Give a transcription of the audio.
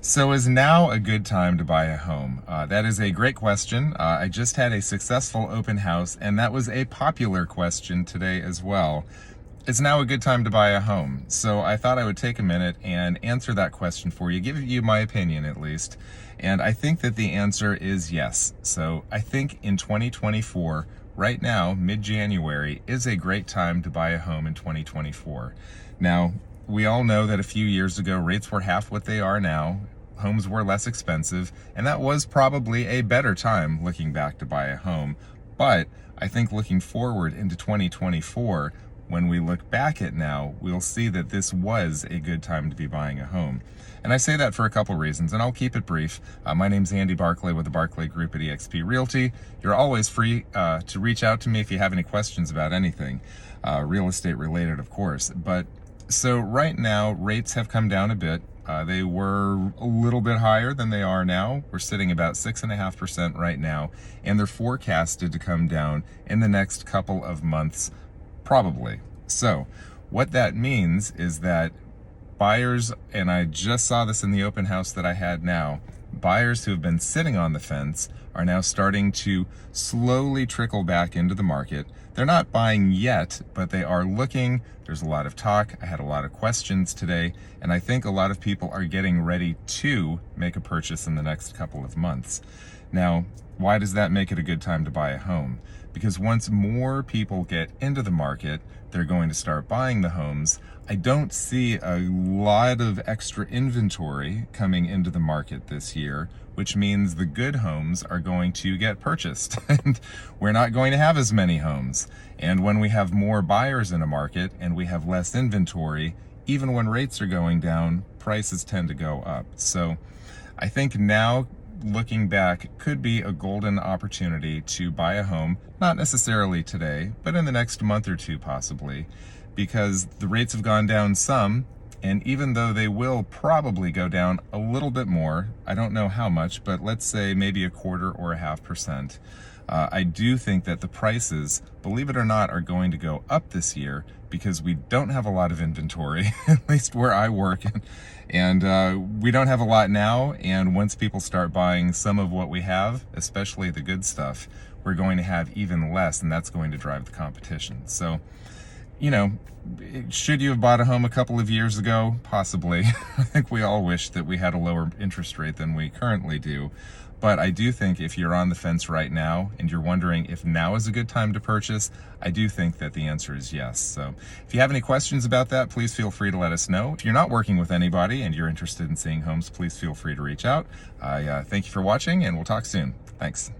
So is now a good time to buy a home? That is a great question. I just had a successful open house, and that was a popular question today as well. Is now a good time to buy a home? So I thought I would take a minute and answer that question for you, give you my opinion at least. And I think that the answer is yes. So I think in 2024, right now, mid-January, is a great time to buy a home in 2024. Now, we all know that a few years ago, rates were half what they are now. Homes were less expensive, and that was probably a better time looking back to buy a home. But I think looking forward into 2024, when we look back at now, we'll see that this was a good time to be buying a home. And I say that for a couple reasons, and I'll keep it brief. My name's Andy Barclay with the Barclay Group at eXp Realty. You're always free to reach out to me if you have any questions about anything, real estate related, of course. But so right now, rates have come down a bit. They were a little bit higher than they are now. We're sitting about 6.5% right now, and they're forecasted to come down in the next couple of months, probably. So what that means is that buyers, and I just saw this in the open house that I had now, buyers who have been sitting on the fence are now starting to slowly trickle back into the market. They're not buying yet, but they are looking. There's a lot of talk. I had a lot of questions today, and I think a lot of people are getting ready to make a purchase in the next couple of months. Now, why does that make it a good time to buy a home? Because once more people get into the market, they're going to start buying the homes. I don't see a lot of extra inventory coming into the market this year, which means the good homes are going to get purchased and we're not going to have as many homes. And when we have more buyers in a market and we have less inventory, even when rates are going down, prices tend to go up. So I think now, looking back, could be a golden opportunity to buy a home, not necessarily today, but in the next month or two possibly, because the rates have gone down some, and even though they will probably go down a little bit more, I don't know how much, but let's say maybe 1/4 or 0.5%, I do think that the prices, believe it or not, are going to go up this year because we don't have a lot of inventory, at least where I work, and we don't have a lot now, and once people start buying some of what we have, especially the good stuff, we're going to have even less, and that's going to drive the competition. So, you know, should you have bought a home a couple of years ago? Possibly. I think we all wish that we had a lower interest rate than we currently do. But I do think if you're on the fence right now and you're wondering if now is a good time to purchase, I do think that the answer is yes. So if you have any questions about that, please feel free to let us know. If you're not working with anybody and you're interested in seeing homes, please feel free to reach out. I thank you for watching, and we'll talk soon. Thanks.